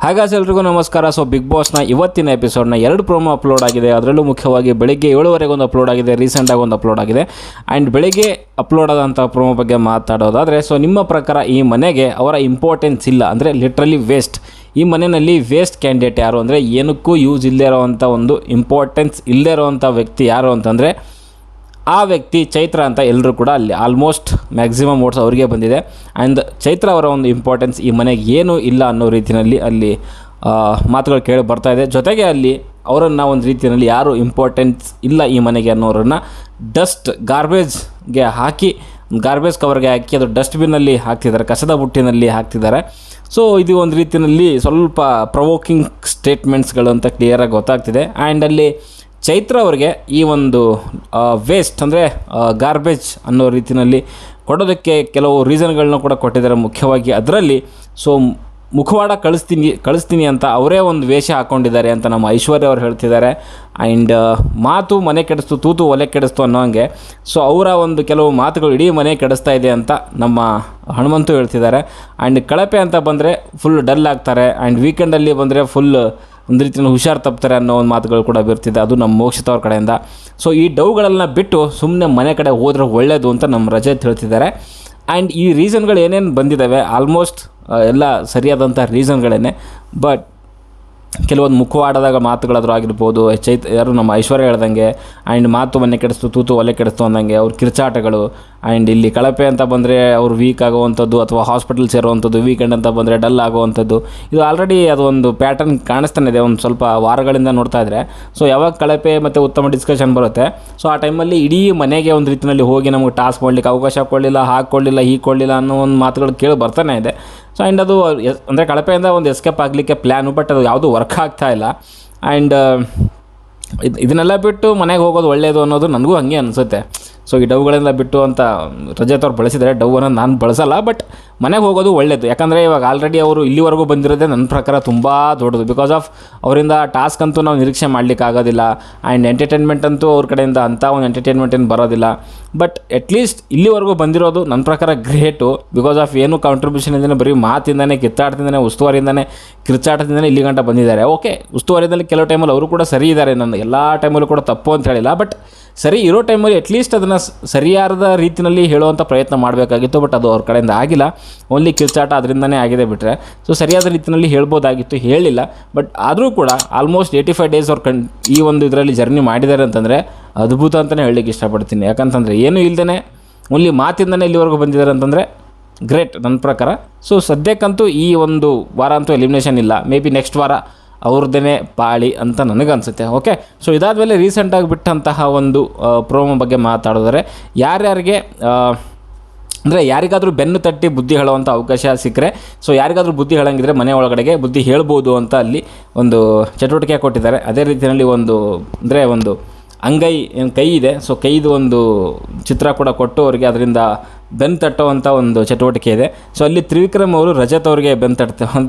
ಹಾಗಾದ್ರೆ ಎಲ್ರಿಗೂ ನಮಸ್ಕಾರ. ಸೊ ಬಿಗ್ ಬಾಸ್ನ ಇವತ್ತಿನ ಎಪಿಸೋಡ್ನ 2 ಪ್ರೋಮೋ ಅಪ್ಲೋಡ್ ಆಗಿದೆ. ಅದರಲ್ಲೂ ಮುಖ್ಯವಾಗಿ ಬೆಳಿಗ್ಗೆ 7:30 ಒಂದು ಅಪ್ಲೋಡ್ ಆಗಿದೆ, ರೀಸೆಂಟಾಗಿ ಒಂದು ಅಪ್ಲೋಡ್ ಆಗಿದೆ. ಆ್ಯಂಡ್ ಬೆಳಿಗ್ಗೆ ಅಪ್ಲೋಡ್ ಆದಂಥ ಪ್ರೋಮೋ ಬಗ್ಗೆ ಮಾತಾಡೋದಾದರೆ, ಸೊ ನಿಮ್ಮ ಪ್ರಕಾರ ಈ ಮನೆಗೆ ಅವರ ಇಂಪಾರ್ಟೆನ್ಸ್ ಇಲ್ಲ, ಅಂದರೆ ಲಿಟ್ರಲಿ ವೇಸ್ಟ್. ಈ ಮನೆಯಲ್ಲಿ ವೇಸ್ಟ್ ಕ್ಯಾಂಡಿಡೇಟ್ ಯಾರು ಅಂದರೆ, ಏನಕ್ಕೂ ಯೂಸ್ ಇಲ್ಲದೇ ಇರೋವಂಥ ಒಂದು ಇಂಪಾರ್ಟೆನ್ಸ್ ಇಲ್ಲದೇ ಇರೋವಂಥ ವ್ಯಕ್ತಿ ಯಾರು ಅಂತಂದರೆ ಆ ವ್ಯಕ್ತಿ ಚೈತ್ರ ಅಂತ. ಎಲ್ಲರೂ ಕೂಡ ಅಲ್ಲಿ ಆಲ್ಮೋಸ್ಟ್ ಮ್ಯಾಕ್ಸಿಮಮ್ ವೋಟ್ಸ್ ಅವರಿಗೆ ಬಂದಿದೆ. ಆ್ಯಂಡ್ ಚೈತ್ರ ಅವರ ಒಂದು ಇಂಪಾರ್ಟೆನ್ಸ್ ಈ ಮನೆಗೆ ಏನೂ ಇಲ್ಲ ಅನ್ನೋ ರೀತಿಯಲ್ಲಿ ಅಲ್ಲಿ ಮಾತುಗಳು ಕೇಳಿ ಬರ್ತಾ ಇದೆ. ಜೊತೆಗೆ ಅಲ್ಲಿ ಅವರನ್ನು ಒಂದು ರೀತಿಯಲ್ಲಿ ಯಾರು ಇಂಪಾರ್ಟೆನ್ಸ್ ಇಲ್ಲ ಈ ಮನೆಗೆ ಅನ್ನೋರನ್ನು ಗಾರ್ಬೇಜ್ಗೆ ಹಾಕಿ, ಗಾರ್ಬೇಜ್ ಕವರ್ಗೆ ಹಾಕಿ ಅದು ಡಸ್ಟ್ಬಿನ್ನಲ್ಲಿ ಹಾಕ್ತಿದ್ದಾರೆ, ಕಸದ ಬುಟ್ಟಿನಲ್ಲಿ ಹಾಕ್ತಿದ್ದಾರೆ. ಸೊ ಇದು ಒಂದು ರೀತಿಯಲ್ಲಿ ಸ್ವಲ್ಪ ಪ್ರವೋಕಿಂಗ್ ಸ್ಟೇಟ್ಮೆಂಟ್ಸ್ಗಳು ಅಂತ ಕ್ಲಿಯರಾಗಿ ಗೊತ್ತಾಗ್ತಿದೆ. ಆ್ಯಂಡ್ ಅಲ್ಲಿ ಚೈತ್ರ ಅವರಿಗೆ ಈ ಒಂದು ವೇಸ್ಟ್ ಅಂದರೆ ಗಾರ್ಬೇಜ್ ಅನ್ನೋ ರೀತಿಯಲ್ಲಿ ಕೊಡೋದಕ್ಕೆ ಕೆಲವು ರೀಸನ್ಗಳನ್ನ ಕೂಡ ಕೊಟ್ಟಿದ್ದಾರೆ. ಮುಖ್ಯವಾಗಿ ಅದರಲ್ಲಿ ಸೊ ಮುಖವಾಡ ಕಳಿಸ್ತೀನಿ ಅಂತ ಅವರೇ ಒಂದು ವೇಷ ಹಾಕ್ಕೊಂಡಿದ್ದಾರೆ ಅಂತ ನಮ್ಮ ಐಶ್ವರ್ಯ ಅವರು ಹೇಳ್ತಿದ್ದಾರೆ. ಆ್ಯಂಡ್ ಮಾತು ಮನೆ ಕೆಡಿಸ್ತು, ತೂತು ಒಲೆ ಕೆಡಿಸ್ತು ಅನ್ನೋ ಹಂಗೆ ಸೊ ಅವರ ಒಂದು ಕೆಲವು ಮಾತುಗಳು ಇಡೀ ಮನೆ ಕೆಡಿಸ್ತಾ ಇದೆ ಅಂತ ನಮ್ಮ ಹನುಮಂತು ಹೇಳ್ತಿದ್ದಾರೆ. ಆ್ಯಂಡ್ ಕಳಪೆ ಅಂತ ಬಂದರೆ ಫುಲ್ ಡಲ್ ಆಗ್ತಾರೆ, ಆ್ಯಂಡ್ ವೀಕೆಂಡಲ್ಲಿ ಬಂದರೆ ಫುಲ್ ಒಂದು ರೀತಿಯಲ್ಲಿ ಹುಷಾರು ತಪ್ತಾರೆ ಅನ್ನೋ ಒಂದು ಮಾತುಗಳು ಕೂಡ ಬರ್ತಿದೆ, ಅದು ನಮ್ಮ ಮೋಕ್ಷಿತ ಅವ್ರ ಕಡೆಯಿಂದ. ಸೊ ಈ ಡೌಗಳನ್ನ ಬಿಟ್ಟು ಸುಮ್ಮನೆ ಮನೆ ಕಡೆ ಹೋದರೆ ಒಳ್ಳೆಯದು ಅಂತ ನಮ್ಮ ರಜತ್ ಹೇಳ್ತಿದ್ದಾರೆ. ಆ್ಯಂಡ್ ಈ ರೀಸನ್ಗಳು ಏನೇನು ಬಂದಿದ್ದಾವೆ ಆಲ್ಮೋಸ್ಟ್ ಎಲ್ಲ ಸರಿಯಾದಂಥ ರೀಸನ್ಗಳೇ. ಬಟ್ ಕೆಲವೊಂದು ಮುಖವಾಡದಾಗ ಮಾತುಗಳಾದರೂ ಆಗಿರ್ಬೋದು, ಯಾರು ನಮ್ಮ ಐಶ್ವರ್ಯ ಹೇಳ್ದಂಗೆ, ಆ್ಯಂಡ್ ಮಾತು ಮನೆ ಕೆಡಿಸ್ತು, ತೂತು ಒಲೆ ಕೆಡಿಸ್ತು ಅಂದಂಗೆ ಅವ್ರ ಕಿರ್ಚಾಟಗಳು. ಆ್ಯಂಡ್ ಇಲ್ಲಿ ಕಳಪೆ ಅಂತ ಬಂದರೆ ಅವರು ವೀಕ್ ಆಗುವಂಥದ್ದು, ಅಥವಾ ಹಾಸ್ಪಿಟಲ್ ಸೇರುವಂಥದ್ದು, ವೀಕೆಂಡ್ ಅಂತ ಬಂದರೆ ಡಲ್ ಆಗುವಂಥದ್ದು. ಇದು ಆಲ್ರೆಡಿ ಅದು ಒಂದು ಪ್ಯಾಟರ್ನ್ ಕಾಣಿಸ್ತಾನೆ ಇದೆ ಒಂದು ಸ್ವಲ್ಪ ವಾರಗಳಿಂದ ನೋಡ್ತಾ ಇದ್ದರೆ. ಸೊ ಯಾವಾಗ ಕಳಪೆ ಮತ್ತು ಉತ್ತಮ ಡಿಸ್ಕಷನ್ ಬರುತ್ತೆ, ಸೊ ಆ ಟೈಮಲ್ಲಿ ಇಡೀ ಮನೆಗೆ ಒಂದು ರೀತಿಯಲ್ಲಿ ಹೋಗಿ ನಮಗೆ ಟಾಸ್ಕ್ ಮಾಡಲಿಕ್ಕೆ ಅವಕಾಶ ಕೊಡಲಿಲ್ಲ, ಹಾಕ್ಕೊಳ್ಳಿಲ್ಲ, ಹೀಗೆ ಕೊಡಲಿಲ್ಲ ಅನ್ನೋ ಒಂದು ಮಾತುಗಳು ಕೇಳಿ ಬರ್ತಾನೆ ಇದೆ. ಸೊ ಆ್ಯಂಡ್ ಅದು ಅಂದರೆ ಕಳಪೆಯಿಂದ ಒಂದು ಎಸ್ಕೇಪ್ ಆಗಲಿಕ್ಕೆ ಪ್ಲ್ಯಾನು, ಬಟ್ ಅದು ಯಾವುದೂ ವರ್ಕ್ ಆಗ್ತಾ ಇಲ್ಲ. ಆ್ಯಂಡ್ ಇದನ್ನೆಲ್ಲ ಬಿಟ್ಟು ಮನೆಗೆ ಹೋಗೋದು ಒಳ್ಳೆಯದು ಅನ್ನೋದು ನನಗೂ ಹಾಗೆ ಅನಿಸುತ್ತೆ. ಸೊ ಈ ಡವ್ಗಳೆಲ್ಲ ಬಿಟ್ಟು ಅಂತ ರಜತ್ ಅವ್ರು ಬಳಸಿದ್ದಾರೆ, ಡವ್ವನ್ನು ನಾನು ಬಳಸಲ್ಲ, ಬಟ್ ಮನೆಗೆ ಹೋಗೋದು ಒಳ್ಳೆಯದು. ಯಾಕಂದರೆ ಇವಾಗ ಆಲ್ರೆಡಿ ಅವರು ಇಲ್ಲಿವರೆಗೂ ಬಂದಿರೋದೇ ನನ್ನ ಪ್ರಕಾರ ತುಂಬ ದೊಡ್ಡದು. ಬಿಕಾಸ್ ಆಫ್ ಅವರಿಂದ ಟಾಸ್ಕ್ ಅಂತೂ ನಾವು ನಿರೀಕ್ಷೆ ಮಾಡಲಿಕ್ಕೆ ಆಗೋದಿಲ್ಲ. ಆ್ಯಂಡ್ ಎಂಟರ್ಟೈನ್ಮೆಂಟ್ ಅಂತೂ ಅವ್ರ ಕಡೆಯಿಂದ ಅಂಥ ಒಂದು ಎಂಟರ್ಟೈನ್ಮೆಂಟ್ ಏನು ಬರೋದಿಲ್ಲ. ಬಟ್ ಅಟ್ಲೀಸ್ಟ್ ಇಲ್ಲಿವರೆಗೂ ಬಂದಿರೋದು ನನ್ನ ಪ್ರಕಾರ ಗ್ರೇಟು. ಬಿಕಾಸ್ ಆಫ್ ಏನು ಕಾಂಟ್ರಿಬ್ಯೂಷನ್ ಇಂದನೇ, ಬರೀ ಮಾತಿಂದನೇ, ಕಿತ್ತಾಟದಿಂದನೇ, ಉಸ್ತುವಾರಿಂದನೇ, ಕಿರ್ಚಾಟದಿಂದನೇ ಇಲ್ಲಿ ಗಂಟ ಬಂದಿದ್ದಾರೆ. ಓಕೆ, ಉಸ್ತುವಾರಿಯಲ್ಲಿ ಕೆಲವು ಟೈಮಲ್ಲಿ ಅವರು ಕೂಡ ಸರಿ ಇದ್ದಾರೆ, ನನ್ನ ಎಲ್ಲ ಟೈಮಲ್ಲೂ ಕೂಡ ತಪ್ಪು ಅಂತ ಹೇಳಿಲ್ಲ. ಬಟ್ ಸರಿ ಇರೋ ಟೈಮಲ್ಲಿ ಅಟ್ಲೀಸ್ಟ್ ಅದನ್ನು ಸರಿಯಾದ ರೀತಿಯಲ್ಲಿ ಹೇಳುವಂಥ ಪ್ರಯತ್ನ ಮಾಡಬೇಕಾಗಿತ್ತು. ಬಟ್ ಅದು ಅವ್ರ ಕಡೆಯಿಂದ ಆಗಿಲ್ಲ, ಓನ್ಲಿ ಕಿರ್ಚಾಟ ಅದರಿಂದನೇ ಆಗಿದೆ ಬಿಟ್ಟರೆ. ಸೊ ಸರಿಯಾದ ರೀತಿಯಲ್ಲಿ ಹೇಳ್ಬೋದಾಗಿತ್ತು, ಹೇಳಿಲ್ಲ. ಬಟ್ ಆದರೂ ಕೂಡ ಆಲ್ಮೋಸ್ಟ್ 85 ಡೇಸ್ ಅವ್ರು ಈ ಒಂದು ಇದರಲ್ಲಿ ಜರ್ನಿ ಮಾಡಿದ್ದಾರೆ ಅಂತಂದರೆ ಅದ್ಭುತ ಅಂತಲೇ ಹೇಳಲಿಕ್ಕೆ ಇಷ್ಟಪಡ್ತೀನಿ. ಯಾಕಂತಂದರೆ ಏನೂ ಇಲ್ಲದೇ ಓನ್ಲಿ ಮಾತಿಂದನೇ ಇಲ್ಲಿವರೆಗೂ ಬಂದಿದ್ದಾರೆ ಅಂತಂದರೆ ಗ್ರೇಟ್ ನನ್ನ ಪ್ರಕಾರ. ಸೊ ಸದ್ಯಕ್ಕಂತೂ ಈ ಒಂದು ವಾರ ಅಂತೂ ಎಲಿಮಿನೇಷನ್ ಇಲ್ಲ, ಮೇ ಬಿ ನೆಕ್ಸ್ಟ್ ವಾರ ಅವ್ರದ್ದೇ ಪಾಳಿ ಅಂತ ನನಗನ್ಸುತ್ತೆ. ಓಕೆ, ಸೊ ಇದಾದಮೇಲೆ ರೀಸೆಂಟಾಗಿ ಬಿಟ್ಟಂತಹ ಒಂದು ಪ್ರೋಮೋ ಬಗ್ಗೆ ಮಾತಾಡಿದರೆ, ಯಾರ್ಯಾರಿಗೆ ಅಂದರೆ ಯಾರಿಗಾದರೂ ಬೆನ್ನು ತಟ್ಟಿ ಬುದ್ಧಿ ಹೇಳುವಂಥ ಅವಕಾಶ ಸಿಕ್ಕರೆ, ಸೊ ಯಾರಿಗಾದರೂ ಬುದ್ಧಿ ಹೇಳಂಗಿದ್ರೆ ಮನೆ ಒಳಗಡೆಗೆ ಬುದ್ಧಿ ಹೇಳ್ಬೋದು ಅಂತ ಅಲ್ಲಿ ಒಂದು ಚಟುವಟಿಕೆ ಕೊಟ್ಟಿದ್ದಾರೆ. ಅದೇ ರೀತಿಯಲ್ಲಿ ಒಂದು ಅಂದರೆ ಒಂದು ಅಂಗೈ ಏನು ಕೈ ಇದೆ, ಸೊ ಕೈದು ಒಂದು ಚಿತ್ರ ಕೂಡ ಕೊಟ್ಟು ಅವರಿಗೆ ಅದರಿಂದ ಬೆನ್ನು ತಟ್ಟುವಂಥ ಒಂದು ಚಟುವಟಿಕೆ ಇದೆ. ಸೊ ಅಲ್ಲಿ ತ್ರಿವಿಕ್ರಮ್ ಅವರು ರಜತ್ ಅವರಿಗೆ ಬೆನ್ನು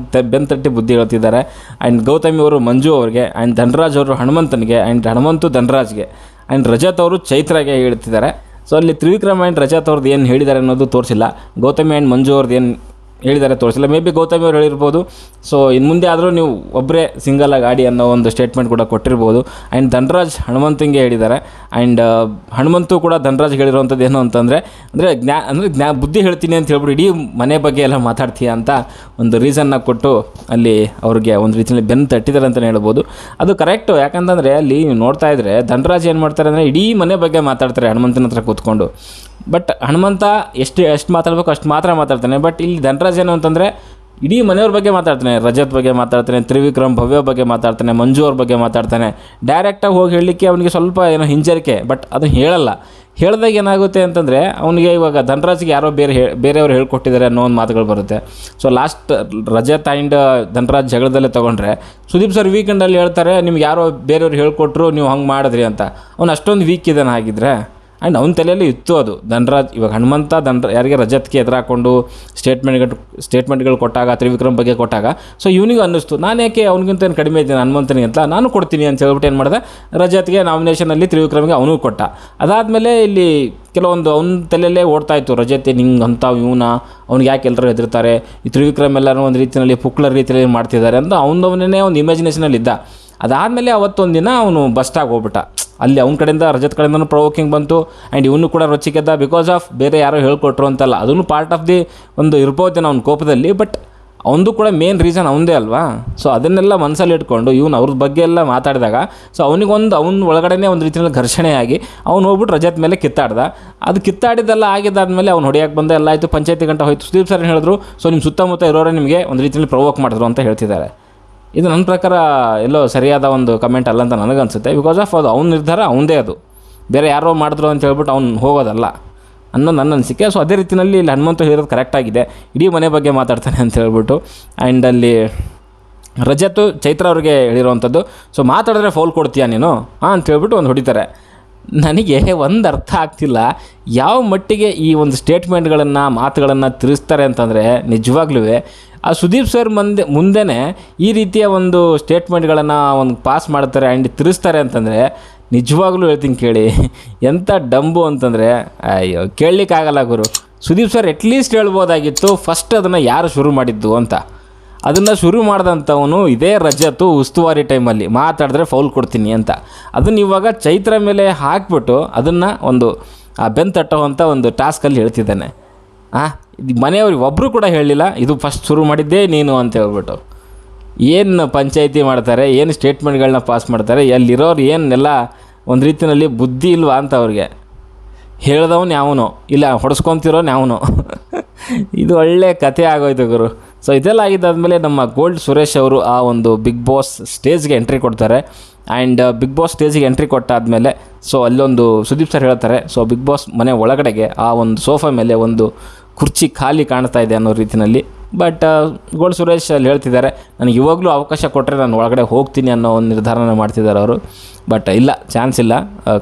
ತಟ್ಟಿ ಬುದ್ಧಿ ಹೇಳ್ತಿದ್ದಾರೆ. ಆ್ಯಂಡ್ ಗೌತಮಿ ಅವರು ಮಂಜು ಅವ್ರಿಗೆ, ಆ್ಯಂಡ್ ಧನರಾಜ್ ಅವರು ಹನುಮಂತನಿಗೆ, ಆ್ಯಂಡ್ ಹನುಮಂತು ಧನರಾಜ್ಗೆ, ಆ್ಯಂಡ್ ರಜತ್ ಅವರು ಚೈತ್ರಾಗೆ ಹೇಳ್ತಿದ್ದಾರೆ. ಸೊ ಅಲ್ಲಿ ತ್ರಿವಿಕ್ರಮ್ ಆ್ಯಂಡ್ ರಜತ್ ಅವ್ರದ್ದು ಏನು ಹೇಳಿದ್ದಾರೆ ಅನ್ನೋದು ತೋರಿಸಿಲ್ಲ. ಗೌತಮಿ ಆ್ಯಂಡ್ ಮಂಜು ಅವ್ರದ್ದು ಏನು ಹೇಳಿದ್ದಾರೆ ತೋರಿಸಿಲ್ಲ. ಮೇ ಬಿ ಗೌತಮಿ ಅವ್ರು ಹೇಳಿರ್ಬೋದು. ಸೊ ಇನ್ನು ಮುಂದೆ ಆದರೂ ನೀವು ಒಬ್ಬರೇ ಸಿಂಗಲಾಗಿ ಆಡಿ ಅನ್ನೋ ಒಂದು ಸ್ಟೇಟ್ಮೆಂಟ್ ಕೂಡ ಕೊಟ್ಟಿರ್ಬೋದು. ಆ್ಯಂಡ್ ಧನರಾಜ್ ಹನುಮಂತಂಗೆ ಹೇಳಿದ್ದಾರೆ. ಆ್ಯಂಡ್ ಹನುಮಂತು ಕೂಡ ಧನರಾಜ್ ಹೇಳಿರೋವಂಥದ್ದು ಏನು ಅಂತಂದರೆ ಬುದ್ಧಿ ಹೇಳ್ತೀನಿ ಅಂತ ಹೇಳ್ಬಿಟ್ಟು ಇಡೀ ಮನೆ ಬಗ್ಗೆ ಎಲ್ಲ ಮಾತಾಡ್ತೀಯ ಅಂತ ಒಂದು ರೀಸನ್ನ ಕೊಟ್ಟು ಅಲ್ಲಿ ಅವ್ರಿಗೆ ಒಂದು ರೀತಿಯಲ್ಲಿ ಬೆನ್ನು ತಟ್ಟಿದ್ದಾರೆ ಅಂತಲೇ ಹೇಳ್ಬೋದು. ಅದು ಕರೆಕ್ಟು. ಯಾಕಂತಂದರೆ ಅಲ್ಲಿ ನೀವು ನೋಡ್ತಾ ಇದ್ದರೆ ಧನರಾಜ್ ಏನು ಮಾಡ್ತಾರೆ ಅಂದರೆ ಇಡೀ ಮನೆ ಬಗ್ಗೆ ಮಾತಾಡ್ತಾರೆ ಹನುಮಂತನ ಹತ್ರ ಕೂತ್ಕೊಂಡು. ಬಟ್ ಹನುಮಂತ ಎಷ್ಟು ಮಾತಾಡಬೇಕು ಅಷ್ಟು ಮಾತ್ರ ಮಾತಾಡ್ತಾನೆ. ಬಟ್ ಇಲ್ಲಿ ಧನರಾಜ್ ಏನು ಅಂತಂದರೆ ಇಡೀ ಮನೆಯವ್ರ ಬಗ್ಗೆ ಮಾತಾಡ್ತಾನೆ, ರಜತ್ ಬಗ್ಗೆ ಮಾತಾಡ್ತಾನೆ, ತ್ರಿವಿಕ್ರಮ್ ಭವ್ಯ ಬಗ್ಗೆ ಮಾತಾಡ್ತಾನೆ, ಮಂಜು ಅವ್ರ ಬಗ್ಗೆ ಮಾತಾಡ್ತಾನೆ. ಡೈರೆಕ್ಟಾಗಿ ಹೋಗಿ ಹೇಳಲಿಕ್ಕೆ ಅವನಿಗೆ ಸ್ವಲ್ಪ ಏನೋ ಹಿಂಜರಿಕೆ, ಬಟ್ ಅದನ್ನು ಹೇಳಲ್ಲ. ಹೇಳಿದಾಗ ಏನಾಗುತ್ತೆ ಅಂತಂದರೆ ಅವನಿಗೆ ಇವಾಗ ಧನರಾಜ್ಗೆ ಯಾರೋ ಬೇರೆಯವ್ರು ಹೇಳ್ಕೊಟ್ಟಿದ್ದಾರೆ ಅನ್ನೋ ಒಂದು ಮಾತುಗಳು ಬರುತ್ತೆ. So last Rajat and Dhanraj ಜಗಳದಲ್ಲೇ ತೊಗೊಂಡ್ರೆ ಸುದೀಪ್ ಸರ್ ವೀಕೆಂಡಲ್ಲಿ ಹೇಳ್ತಾರೆ ನಿಮ್ಗೆ ಯಾರೋ ಬೇರೆಯವ್ರು ಹೇಳ್ಕೊಟ್ರು ನೀವು ಹಂಗೆ ಮಾಡಿದ್ರಿ ಅಂತ. ಅವ್ನು ಅಷ್ಟೊಂದು ವೀಕ್ ಇದ್ದಾನೆ ಆಗಿದ್ರೆ ಆ್ಯಂಡ್ ಅವನ ತಲೆಯಲ್ಲಿ ಇತ್ತು ಅದು. ಧನರಾಜ್ ಇವಾಗ ಹನುಮಂತ ಯಾರಿಗೆ ರಜತ್ಗೆ ಎದುರಾಕೊಂಡು ಸ್ಟೇಟ್ಮೆಂಟ್ಗಳು ಕೊಟ್ಟಾಗ, ತ್ರಿವಿಕ್ರಮ್ ಬಗ್ಗೆ ಕೊಟ್ಟಾಗ, ಸೊ ಇವನಿಗೂ ಅನ್ನಿಸ್ತು ನಾನು ಯಾಕೆ ಅವ್ನಿಗಿಂತ ಏನು ಕಡಿಮೆ ಇದ್ದೀನಿ ಹನುಮಂತನಿಗೆ ಅಂತ, ನಾನು ಕೊಡ್ತೀನಿ ಅಂತ ಹೇಳ್ಬಿಟ್ಟು ಏನು ಮಾಡಿದೆ, ರಜತ್ಗೆ ನಾಮಿನೇಷನಲ್ಲಿ ತ್ರಿವಿಕ್ರಮ್ಗೆ ಅವನು ಕೊಟ್ಟ. ಅದಾದಮೇಲೆ ಇಲ್ಲಿ ಕೆಲವೊಂದು ಅವನ ತಲೆಯಲ್ಲೇ ಓಡ್ತಾಯಿತ್ತು, ರಜತ್ ಹಿಂಗೆ ಅಂತ ಇವನ ಅವ್ನಿಗೆ ಯಾಕೆ ಎಲ್ಲರೂ ಹೆದರ್ತಾರೆ, ಈ ತ್ರಿವಿಕ್ರಮ್ ಎಲ್ಲರೂ ಒಂದು ರೀತಿಯಲ್ಲಿ ಪುಕ್ಲರ್ ರೀತಿಯಲ್ಲಿ ಮಾಡ್ತಿದ್ದಾರೆ ಅಂತ ಅವನವನೇ ಒಂದು ಇಮ್ಯಾಜಿನೇಷನಲ್ಲಿ ಇದ್ದ. ಅದಾದಮೇಲೆ ಅವತ್ತೊಂದು ದಿನ ಅವನು ಬಸ್ಟಾಗಿ ಹೋಗ್ಬಿಟ್ಟ. ಅಲ್ಲಿ ಅವ್ನ ಕಡೆಯಿಂದ ರಜತ್ ಕಡೆಯಿಂದನೂ ಪ್ರೊವೋಕಿಂಗ್ ಬಂತು ಆ್ಯಂಡ್ ಇವನು ಕೂಡ ರೊಚ್ಚಿಗೆದ್ದ. ಬಿಕಾಸ್ ಆಫ್ ಬೇರೆ ಯಾರೋ ಹೇಳ್ಕೊಟ್ರು ಅಂತಲ್ಲ, ಅದನ್ನು ಪಾರ್ಟ್ ಆಫ್ ದಿ ಒಂದು ಇರ್ಬೋದೇನೋ ಅವ್ನ ಕೋಪದಲ್ಲಿ, ಬಟ್ ಅವನದು ಕೂಡ ಮೇನ್ ರೀಸನ್ ಅವನದೇ ಅಲ್ವಾ. ಸೊ ಅದನ್ನೆಲ್ಲ ಮನಸ್ಸಲ್ಲಿ ಇಟ್ಕೊಂಡು ಇವನು ಅವ್ರ ಬಗ್ಗೆ ಎಲ್ಲ ಮಾತಾಡಿದಾಗ, ಸೊ ಅವನ ಒಳಗಡೆ ಒಂದು ರೀತಿಯಲ್ಲಿ ಘರ್ಷಣೆ ಆಗಿ ಅವ್ನು ಹೋಗ್ಬಿಟ್ಟು ರಜತ್ ಮೇಲೆ ಕಿತ್ತಾಡ್ದ. ಅದು ಕಿತ್ತಾಡಿದ್ದೆಲ್ಲ ಆಗಿದ್ದಾದಮೇಲೆ ಅವ್ನು ಹೊಡೆಯೋಕ್ಕೆ ಬಂದ, ಎಲ್ಲ ಆಯಿತು, ಪಂಚಾಯತಿ ಗಂಟ ಹೋಯ್ತು. ಸುದೀಪ್ ಸರ್ ಹೇಳಿದ್ರು, ಸೊ ನಿಮ್ಮ ಸುತ್ತಮುತ್ತ ಇರೋರೇ ನಿಮಗೆ ಒಂದು ರೀತಿಯಲ್ಲಿ ಪ್ರೊವೋಕ್ ಮಾಡಿದ್ರು ಅಂತ ಹೇಳ್ತಿದ್ದಾರೆ. ಇದು ನನ್ನ ಪ್ರಕಾರ ಎಲ್ಲೋ ಸರಿಯಾದ ಒಂದು ಕಮೆಂಟ್ ಅಲ್ಲ ಅಂತ ನನಗನ್ಸುತ್ತೆ. ಬಿಕಾಸ್ ಆಫ್ ಅದು ಅವ್ನ ನಿರ್ಧಾರ ಅವನದೇ, ಅದು ಬೇರೆ ಯಾರೋ ಮಾಡಿದ್ರು ಅಂತ ಹೇಳ್ಬಿಟ್ಟು ಅವ್ನು ಹೋಗೋದಲ್ಲ ಅನ್ನೋದು ನನ್ನ ಅನಿಸಿಕೆ. ಸೊ ಅದೇ ರೀತಿಯಲ್ಲಿ ಇಲ್ಲಿ ಹನುಮಂತ ಹೇಳಿರೋದು ಕರೆಕ್ಟಾಗಿದೆ, ಇಡೀ ಮನೆ ಬಗ್ಗೆ ಮಾತಾಡ್ತಾನೆ ಅಂತ ಹೇಳ್ಬಿಟ್ಟು. ಆ್ಯಂಡ್ ಅಲ್ಲಿ ರಜತ್ ಚೈತ್ರ ಅವ್ರಿಗೆ ಹೇಳಿರೋವಂಥದ್ದು, ಸೊ ಮಾತಾಡಿದ್ರೆ ಫೌಲ್ ಕೊಡ್ತೀಯಾ ನೀನು ಅಂತ ಹೇಳ್ಬಿಟ್ಟು ಒಂದು ಹೊಡಿತಾರೆ. ನನಗೆ ಒಂದು ಅರ್ಥ ಆಗ್ತಿಲ್ಲ ಯಾವ ಮಟ್ಟಿಗೆ ಈ ಒಂದು ಸ್ಟೇಟ್ಮೆಂಟ್ಗಳನ್ನು ಮಾತುಗಳನ್ನು ತಿರುಗಿಸ್ತಾರೆ ಅಂತಂದರೆ, ನಿಜವಾಗ್ಲೂ ಆ ಸುದೀಪ್ ಸರ್ ಮುಂದೆನೇ ಈ ರೀತಿಯ ಒಂದು ಸ್ಟೇಟ್ಮೆಂಟ್ಗಳನ್ನು ಒಂದು ಪಾಸ್ ಮಾಡ್ತಾರೆ ಆ್ಯಂಡ್ ತಿರುಗಿಸ್ತಾರೆ ಅಂತಂದರೆ, ನಿಜವಾಗ್ಲೂ ಹೇಳ್ತೀನಿ ಕೇಳಿ, ಎಂಥ ಡಂಬು ಅಂತಂದರೆ ಅಯ್ಯೋ ಕೇಳಲಿಕ್ಕಾಗಲ್ಲ ಗುರು. ಸುದೀಪ್ ಸರ್ ಅಟ್ಲೀಸ್ಟ್ ಹೇಳ್ಬೋದಾಗಿತ್ತು ಫಸ್ಟ್ ಅದನ್ನು ಯಾರು ಶುರು ಮಾಡಿದ್ದು ಅಂತ. ಅದನ್ನು ಶುರು ಮಾಡಿದಂಥವನು ಇದೇ ರಜತ್ತು ಉಸ್ತುವಾರಿ ಟೈಮಲ್ಲಿ ಮಾತಾಡಿದ್ರೆ ಫೌಲ್ ಕೊಡ್ತೀನಿ ಅಂತ. ಅದನ್ನು ಇವಾಗ ಚೈತ್ರ ಮೇಲೆ ಹಾಕಿಬಿಟ್ಟು ಅದನ್ನು ಒಂದು ಬೆನ್ ತಟ್ಟುವಂಥ ಒಂದು ಟಾಸ್ಕಲ್ಲಿ ಹೇಳ್ತಿದ್ದಾನೆ. ಮನೆಯವ್ರಿಗೆ ಒಬ್ಬರು ಕೂಡ ಹೇಳಲಿಲ್ಲ ಇದು ಫಸ್ಟ್ ಶುರು ಮಾಡಿದ್ದೇ ನೀನು ಅಂತ ಹೇಳ್ಬಿಟ್ಟು. ಏನು ಪಂಚಾಯಿತಿ ಮಾಡ್ತಾರೆ, ಏನು ಸ್ಟೇಟ್ಮೆಂಟ್ಗಳನ್ನ ಪಾಸ್ ಮಾಡ್ತಾರೆ, ಎಲ್ಲಿರೋರು ಏನೆಲ್ಲ ಒಂದು ರೀತಿಯಲ್ಲಿ ಬುದ್ಧಿ ಇಲ್ವಾ ಅಂತ ಅವ್ರಿಗೆ. ಹೇಳ್ದವನು ಯಾವನು ಇಲ್ಲ, ಹೊಡೆಸ್ಕೊತಿರೋನು ಯಾವನು. ಇದು ಒಳ್ಳೆ ಕಥೆ ಆಗೋಯ್ತು ಗುರು. ಸೊ ಇದೆಲ್ಲ ಆಗಿದ್ದಾದಮೇಲೆ ನಮ್ಮ ಗೋಲ್ಡ್ ಸುರೇಶ್ ಅವರು ಆ ಒಂದು ಬಿಗ್ ಬಾಸ್ ಸ್ಟೇಜ್ಗೆ ಎಂಟ್ರಿ ಕೊಡ್ತಾರೆ. ಆ್ಯಂಡ್ ಬಿಗ್ ಬಾಸ್ ಸ್ಟೇಜಿಗೆ ಎಂಟ್ರಿ ಕೊಟ್ಟಾದಮೇಲೆ ಸೊ ಅಲ್ಲೊಂದು ಸುದೀಪ್ ಸರ್ ಹೇಳ್ತಾರೆ, ಸೊ ಬಿಗ್ ಬಾಸ್ ಮನೆ ಒಳಗಡೆಗೆ ಆ ಒಂದು ಸೋಫಾ ಮೇಲೆ ಒಂದು ಕುರ್ಚಿ ಖಾಲಿ ಕಾಣ್ತಾ ಇದೆ ಅನ್ನೋ ರೀತಿಯಲ್ಲಿ. ಬಟ್ ಗೋಲ್ಡ್ ಸುರೇಶ್ ಅಲ್ಲಿ ಹೇಳ್ತಿದ್ದಾರೆ, ನನಗೆ ಇವಾಗಲೂ ಅವಕಾಶ ಕೊಟ್ಟರೆ ನಾನು ಒಳಗಡೆ ಹೋಗ್ತೀನಿ ಅನ್ನೋ ಒಂದು ನಿರ್ಧಾರನ ಮಾಡ್ತಿದ್ದಾರೆ ಅವರು. ಬಟ್ ಇಲ್ಲ, ಚಾನ್ಸ್ ಇಲ್ಲ,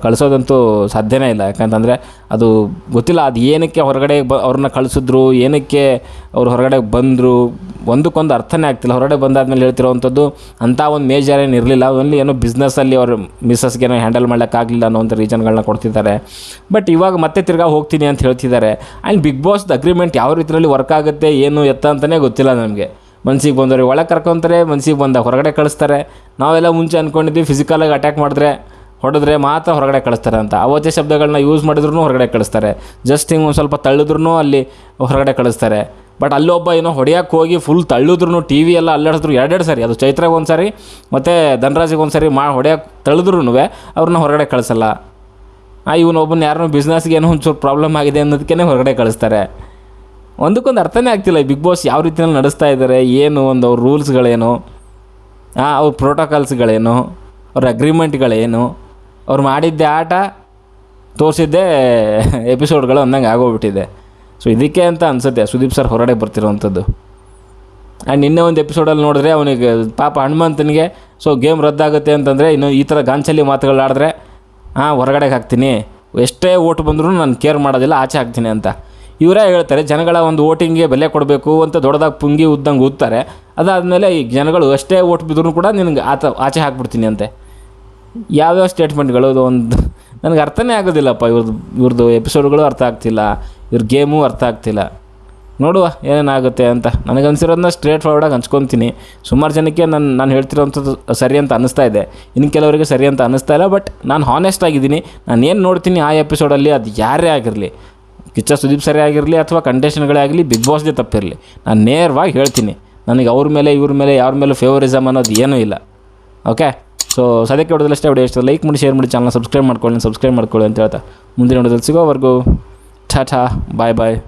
ಕಳಿಸೋದಂತೂ ಸಾಧ್ಯನೇ ಇಲ್ಲ. ಯಾಕಂತಂದರೆ ಅದು ಗೊತ್ತಿಲ್ಲ, ಅದು ಏನಕ್ಕೆ ಹೊರಗಡೆ ಅವ್ರನ್ನ ಕಳಿಸಿದ್ರು, ಏನಕ್ಕೆ ಅವ್ರು ಹೊರಗಡೆ ಬಂದರು, ಒಂದಕ್ಕೊಂದು ಅರ್ಥನೇ ಆಗ್ತಿಲ್ಲ. ಹೊರಗಡೆ ಬಂದಾದ್ಮೇಲೆ ಹೇಳ್ತಿರೋವಂಥದ್ದು ಅಂಥ ಒಂದು ಮೇಜರ್ ಏನು ಇರಲಿಲ್ಲ, ಓನ್ಲಿ ಏನೋ ಬಿಸ್ನೆಸ್ಸಲ್ಲಿ ಅವ್ರ ಮಿಸ್ಸಸ್ಗೇನೋ ಹ್ಯಾಂಡಲ್ ಮಾಡೋಕ್ಕಾಗಲಿಲ್ಲ ಅನ್ನೋವಂಥ ರೀಸನ್ಗಳನ್ನ ಕೊಡ್ತಿದ್ದಾರೆ. ಬಟ್ ಇವಾಗ ಮತ್ತೆ ತಿರ್ಗಾ ಹೋಗ್ತೀನಿ ಅಂತ ಹೇಳ್ತಿದ್ದಾರೆ. ಆ್ಯಂಡ್ ಬಿಗ್ ಬಾಸ್ದು ಅಗ್ರಿಮೆಂಟ್ ಯಾವ ರೀತಿಯಲ್ಲಿ ವರ್ಕ್ ಆಗುತ್ತೆ ಏನು ಎತ್ತ ಅಂತಲೇ ಗೊತ್ತಿಲ್ಲ ನಮಗೆ. ಮನ್ಸಿಗೆ ಬಂದವ್ರು ಒಳಗೆ ಕರ್ಕೊತಾರೆ, ಮನ್ಸಿಗೆ ಬಂದ ಹೊರಗಡೆ ಕಳಿಸ್ತಾರೆ. ನಾವೆಲ್ಲ ಮುಂಚೆ ಅಂದ್ಕೊಂಡಿದ್ವಿ ಫಿಸಿಕಲಾಗಿ ಅಟ್ಯಾಕ್ ಹೊಡೆದ್ರೆ ಮಾತ್ರ ಹೊರಗಡೆ ಕಳಿಸ್ತಾರೆ ಅಂತ. ಅವತ್ತೇ ಶಬ್ದಗಳನ್ನ ಯೂಸ್ ಮಾಡಿದ್ರೂ ಹೊರಗಡೆ ಕಳಿಸ್ತಾರೆ, ಜಸ್ಟ್ ಹಿಂಗೆ ಒಂದು ಸ್ವಲ್ಪ ತಳ್ಳಿದ್ರೂ ಅಲ್ಲಿ ಹೊರಗಡೆ ಕಳಿಸ್ತಾರೆ. ಬಟ್ ಅಲ್ಲೊಬ್ಬ ಏನೋ ಹೊಡೆಯೋಕ್ಕೆ ಹೋಗಿ ಫುಲ್ ತಳ್ಳಿದ್ರು, ಟಿ ವಿ ಎಲ್ಲ ಅಲ್ಲಾಡಿದ್ರು ಎರಡೆರಡು ಸಾರಿ, ಅದು ಚೈತ್ರಾಗ ಒಂದು ಸಾರಿ ಮತ್ತು ಧನರಾಜಿಗೆ ಒಂದು ಸಾರಿ ಹೊಡೆಯೋಕ್ಕೆ ತಳ್ಳಿದ್ರು ಅವ್ರನ್ನ ಹೊರಗಡೆ ಕಳಿಸಲ್ಲ. ಇವನೊಬ್ಬನ ಯಾರನ್ನೋ ಬಿಸ್ನೆಸ್ಗೆ ಏನೋ ಒಂಚೂರು ಪ್ರಾಬ್ಲಮ್ ಆಗಿದೆ ಅನ್ನೋದಕ್ಕೇ ಹೊರಗಡೆ ಕಳಿಸ್ತಾರೆ. ಒಂದಕ್ಕೊಂದು ಅರ್ಥನೇ ಆಗ್ತಿಲ್ಲ ಬಿಗ್ ಬಾಸ್ ಯಾವ ರೀತಿಯಲ್ಲಿ ನಡೆಸ್ತಾ ಇದ್ದಾರೆ, ಏನು ಒಂದು ಅವ್ರ ರೂಲ್ಸ್ಗಳೇನು, ಅವ್ರ ಪ್ರೋಟೋಕಾಲ್ಸ್ಗಳೇನು, ಅವ್ರ ಅಗ್ರಿಮೆಂಟ್ಗಳೇನು, ಅವ್ರು ಮಾಡಿದ್ದೆ ಆಟ, ತೋರಿಸಿದ್ದೇ ಎಪಿಸೋಡ್ಗಳು ಅಂದಂಗೆ ಆಗೋಗ್ಬಿಟ್ಟಿದೆ. ಸೊ ಇದಕ್ಕೆ ಅಂತ ಅನಿಸುತ್ತೆ ಸುದೀಪ್ ಸರ್ ಹೊರಗಡೆ ಬರ್ತಿರೋವಂಥದ್ದು. ಆ್ಯಂಡ್ ನಿನ್ನೆ ಒಂದು ಎಪಿಸೋಡಲ್ಲಿ ನೋಡಿದ್ರೆ ಅವನಿಗೆ ಪಾಪ ಹನುಮಂತನಿಗೆ ಸೊ ಗೇಮ್ ರದ್ದಾಗುತ್ತೆ ಅಂತಂದರೆ ಇನ್ನು ಈ ಥರ ಗಾಂಚಲಿ ಮಾತುಗಳಾಡಿದ್ರೆ ಹೊರಗಡೆಗೆ ಹಾಕ್ತೀನಿ, ಎಷ್ಟೇ ಓಟ್ ಬಂದರೂ ನಾನು ಕೇರ್ ಮಾಡೋದಿಲ್ಲ, ಆಚೆ ಹಾಕ್ತೀನಿ ಅಂತ ಇವರೇ ಹೇಳ್ತಾರೆ. ಜನಗಳ ಒಂದು ಓಟಿಂಗ್ಗೆ ಬೆಲೆ ಕೊಡಬೇಕು ಅಂತ ದೊಡ್ಡದಾಗಿ ಪುಂಗಿ ಉದ್ದಂಗೆ ಊದ್ತಾರೆ. ಅದಾದಮೇಲೆ ಈ ಜನಗಳು ಎಷ್ಟೇ ಓಟ್ ಬಿದ್ದರೂ ಕೂಡ ನಿನಗೆ ಆಚೆ ಹಾಕ್ಬಿಡ್ತೀನಿ ಅಂತೆ. ಯಾವ್ಯಾವ ಸ್ಟೇಟ್ಮೆಂಟ್ಗಳು, ಅದು ಒಂದು ನನಗೆ ಅರ್ಥನೇ ಆಗೋದಿಲ್ಲಪ್ಪ. ಇವ್ರದ್ದು ಎಪಿಸೋಡ್ಗಳು ಅರ್ಥ ಆಗ್ತಿಲ್ಲ, ಇವ್ರ ಗೇಮು ಅರ್ಥ ಆಗ್ತಿಲ್ಲ. ನೋಡುವ ಏನೇನಾಗುತ್ತೆ ಅಂತ. ನನಗನ್ಸಿರೋದನ್ನ ಸ್ಟ್ರೇಟ್ ಫಾರ್ವರ್ಡಾಗಿ ಹಂಚ್ಕೊತೀನಿ. ಸುಮಾರು ಜನಕ್ಕೆ ನಾನು ಹೇಳ್ತಿರೋವಂಥದ್ದು ಸರಿ ಅಂತ ಅನ್ನಿಸ್ತಾ ಇದೆ, ಇನ್ನು ಕೆಲವರಿಗೆ ಸರಿ ಅಂತ ಅನ್ನಿಸ್ತಾ ಇಲ್ಲ. ಬಟ್ ನಾನು ಹಾನೆಸ್ಟ್ ಆಗಿದ್ದೀನಿ. ನಾನು ಏನು ನೋಡ್ತೀನಿ ಆ ಎಪಿಸೋಡಲ್ಲಿ, ಅದು ಯಾರೇ ಆಗಿರಲಿ, ಕಿಚ್ಚ ಸುದೀಪ್ ಸರಿ ಆಗಿರಲಿ ಅಥವಾ ಕಂಟೆಸ್ಟೆಂಟ್ಗಳೇ ಆಗಲಿ, ಬಿಗ್ ಬಾಸ್ದೇ ತಪ್ಪಿರಲಿ, ನಾನು ನೇರವಾಗಿ ಹೇಳ್ತೀನಿ. ನನಗೆ ಅವ್ರ ಮೇಲೆ ಇವ್ರ ಮೇಲೆ ಯಾರ ಮೇಲೆ ಫೇವರಿಸಮ್ ಅನ್ನೋದು ಏನೂ ಇಲ್ಲ. ಓಕೆ, ಸೊ ಸದ್ಯಕ್ಕೆ ಹೊಡೆದಲ್ಲಷ್ಟೇ. ವಿಡಿಯೋ ಇಷ್ಟ ಲೈಕ್ ಮಾಡಿ, ಶೇರ್ ಮಾಡಿ, ಚಾನಲ್ ಸಬ್ಸ್ಕ್ರೈಬ್ ಮಾಡ್ಕೊಳ್ಳಿ ಅಂತ ಹೇಳ್ತಾ ಮುಂದಿನ ವಿಡಿಯೋದಲ್ಲಿ ಸಿಗೋವರೆಗೂ ಟಾಟಾ, ಬಾಯ್ ಬಾಯ್.